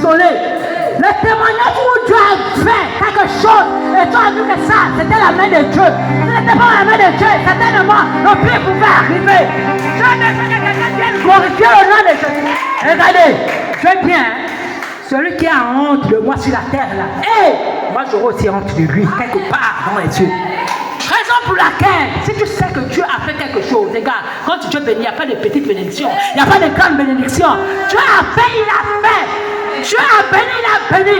isolé. Le témoignage où Dieu a fait quelque chose et tu as vu que ça, c'était la main de Dieu. Ce n'était pas la main de Dieu, certainement, le pire pouvait arriver. Je veux que quelqu'un vienne glorifier le nom de Jésus. Regardez, faites bien, celui qui a honte de moi sur la terre là, moi j'aurai aussi honte de lui, quelque part dans les cieux. Raison pour laquelle, si tu sais que Dieu a fait quelque chose, les gars, quand Dieu bénit, il n'y a pas de petite bénédiction, il n'y a pas de grande bénédiction. Dieu a fait, il a fait. Dieu a béni, il a béni.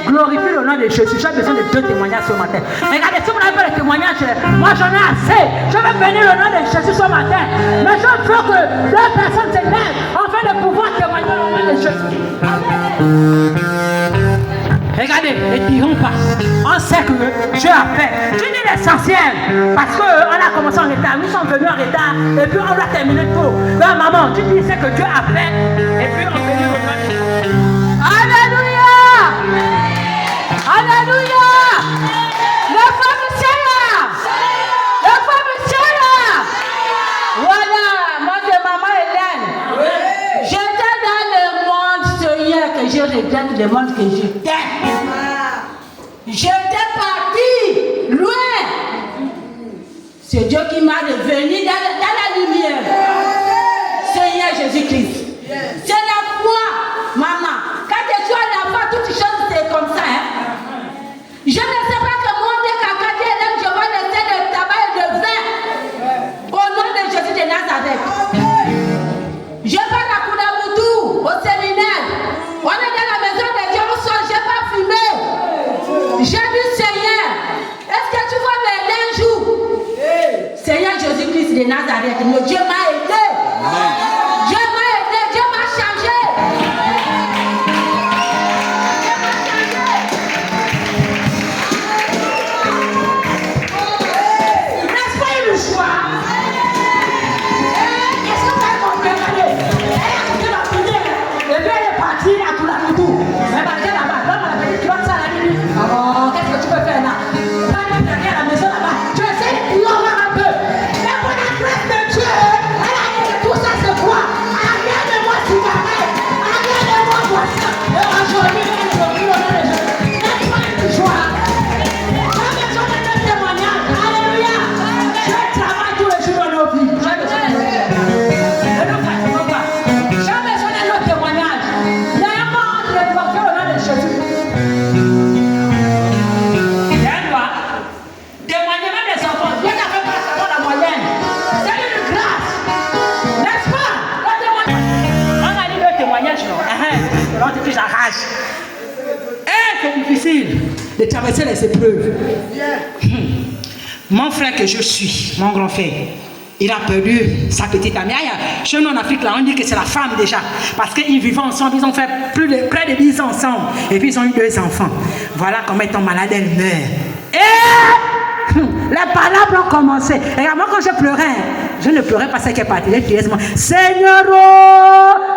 Glorifie le nom de Jésus. J'ai besoin de 2 témoignages ce matin. Regardez, si vous n'avez pas de témoignages, moi j'en ai assez. Je vais bénir le nom de Jésus ce matin. Mais je veux que 2 personnes se lèvent afin de pouvoir témoigner le nom de Jésus. Regardez, ne dirons pas. On sait que Dieu a fait. Tu dis l'essentiel. Parce qu'on a commencé en retard. Nous sommes venus en retard. Et puis on doit terminer tôt. Donc maman, tu dis ce que Dieu a fait. Et puis on bénit le nom de Jésus. Alléluia! Alléluia! Le feu du ciel! Le feu du ciel! Voilà, moi c'est maman Hélène. J'étais dans le monde, Seigneur, que je regrette, le monde que j'étais. J'étais partie loin. C'est Dieu qui m'a revenu dans la lumière. Seigneur Jésus-Christ. C'est la foi, maman. Quand tu es la foi, toutes les choses c'est comme ça. Je ne sais pas que mon Dieu, quand tu es là, je vais laisser de tabac et de vin. Au nom de Jésus de Nazareth. Je vais à Koudamoutou, au séminaire. On est dans la maison de Dieu, on sort, je n'ai pas fumé. J'ai dit, Seigneur, est-ce que tu vas m'aider un jour? Seigneur Jésus-Christ de Nazareth, mon Dieu m'a aidé. Dieu m'a aidé, Dieu m'a changé. N'est-ce pas le choix? Est-ce que vous avez compris? Elle va finir. Et puis elle est partie à Koudamoutou. Elle va aller là-bas. L'homme a dit, tu vas ça la nuit. Alors, qu'est-ce que tu peux faire là? Va aller à la maison là-bas. Tu essaies de l'homme un peu. Mais pour la grâce de Dieu, elle a dit que tout ça c'est quoi? Arrière de moi cigarette. Arrière de moi boisson. Et aujourd'hui, elle est sortie au nom de Jésus. N'est-ce pas une joie? J'ai besoin de tes témoignages. Alléluia. Je travaille tous les jours dans nos vies. J'ai besoin de tes témoignages. Et nous fatiguons pas. J'ai besoin de nos témoignages. Il y a un moment où je vais porter au nom de Jésus. Il y a un doigt. Témoignement des enfants. Dieu t'a fait passer dans la moyenne. C'est une grâce. N'est-ce pas? Le témoignage. On a dit le témoignage, non? On dit que j'arrache. C'est difficile de traverser les épreuves. Mon frère que je suis, mon grand frère, il a perdu sa petite amie. Chez nous en Afrique, là, on dit que c'est la femme déjà. Parce qu'ils vivent ensemble, ils ont fait près de 10 ans ensemble. Et puis ils ont eu 2 enfants. Voilà comment elle tombe malade, elle meurt. Et les palabres ont commencé. Regarde, moi quand je pleurais, je ne pleurais pas ce qui est parti. Je disais, Seigneur,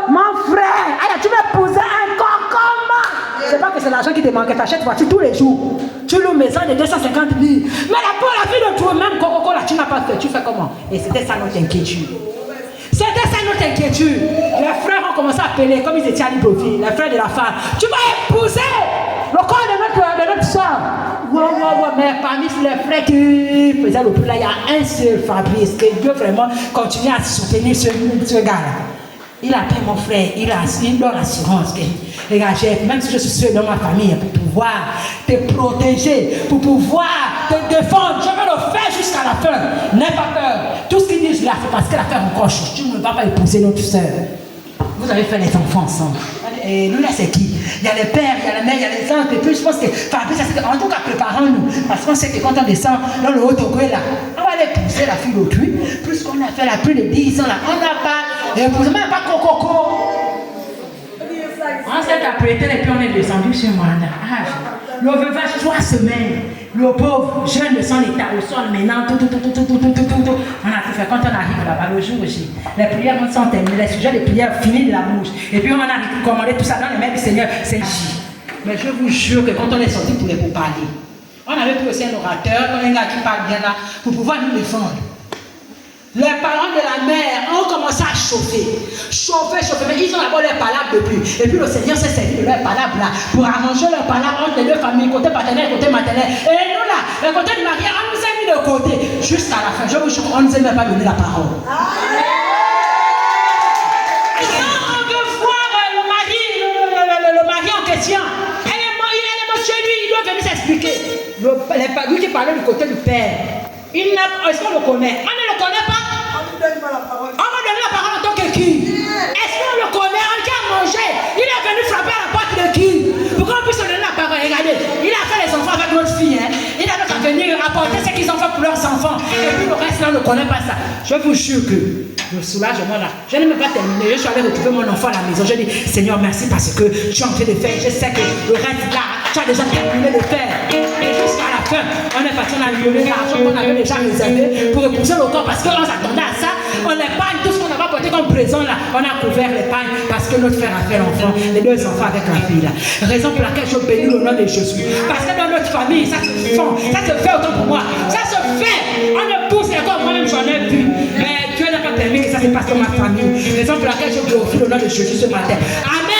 mon frère, tu m'as posé encore comment? C'est pas que c'est l'argent qui te manque, tu achètes voiture tous les jours. Tu loues une maison de 250 000. Mais la vie de toi-même, Coco, là, tu n'as pas fait. Tu fais comment? Et c'était ça notre inquiétude. C'était ça notre inquiétude. Les frères ont commencé à appeler, comme ils étaient à Libreville, les frères de la femme. Tu vas épouser le corps de notre soeur. Mais parmi les frères qui faisaient le plus là, il y a un seul Fabrice, que Dieu vraiment continue à soutenir ce gars-là. Il appelle mon frère, il donne l'assurance. Regarde, même si je suis seul dans ma famille, pour pouvoir te protéger, pour pouvoir te défendre, je vais le faire jusqu'à la fin. N'aie pas peur. Tout ce qu'il dit, je l'ai fait parce qu'elle a fait encore chose. Tu ne vas pas épouser notre soeur. Vous avez fait les enfants ensemble. Et nous là, c'est qui? Il y a les pères, il y a les mères, il y a les oncles. Et puis je pense que, en tout cas, préparons-nous. Parce qu'on sait que quand on descend dans le Haut-Togo, là, on va aller pousser la fille d'autrui. Plus qu'on a fait là, plus de 10 ans, là, on n'a pas épousé, même pas coco. On s'est apprêté et puis on est descendu sur moi. Le veuvage 3 semaines. Le pauvre jeune de son état au sol maintenant, tout. On a tout fait. Quand on arrive là-bas, le jour aussi, les prières sont terminées, les sujets de prières finis de la bouche. Et puis on a commandé tout ça dans les mains du Seigneur. C'est J. Mais je vous jure que quand on est sorti pour parler, on avait pris aussi un orateur, un gars qui parle bien là, pour pouvoir nous défendre. Les parents de la mère ont commencé à chauffer. Mais ils ont d'abord leurs palabres depuis. Et puis le Seigneur s'est servi de leurs palabres là pour arranger leurs palabres entre les deux familles, côté paternel et côté maternel. Et nous là, le côté du mari, on nous a mis de côté. Jusqu'à la fin, je vous jure, on ne nous a même pas donné la parole. On veut voir le mari en question. Elle est chez lui, il doit venir s'expliquer. Lui qui parlait du côté du père. Est-ce qu'on le connaît? On ne le connaît pas. On va donner la parole en tant que qui? Est-ce qu'on le connaît? On qui a mangé? Il est venu frapper à la porte de qui? Pour qu'on puisse donner la parole. Regardez, il a fait les enfants avec notre fille. Hein? Il avait qu'à venir apporter ce qu'ils ont fait pour leurs enfants. Et puis le reste, là, on ne connaît pas ça. Je vous jure que le soulagement là, je n'ai même pas terminé. Je suis allé retrouver mon enfant à la maison. Je dis, Seigneur, merci parce que tu es en train de faire. Je sais que le reste là, tu as déjà terminé de faire. Et jusqu'à la fin, on est parti, on a violé l'argent qu'on avait déjà réservé pour repousser le corps parce qu'on s'attendait à ça. On épargne tout ce qu'on avait apporté comme présent là. On a couvert l'épargne parce que notre frère a fait l'enfant, les deux enfants avec la fille là. Raison pour laquelle je bénis le nom de Jésus. Parce que dans notre famille, ça se fait, autant pour moi. Ça se fait. On ne pousse encore, moi-même j'en ai vu. Mais Dieu n'a pas permis que ça se passe dans ma famille. Raison pour laquelle je glorifie le nom de Jésus ce matin. Amen.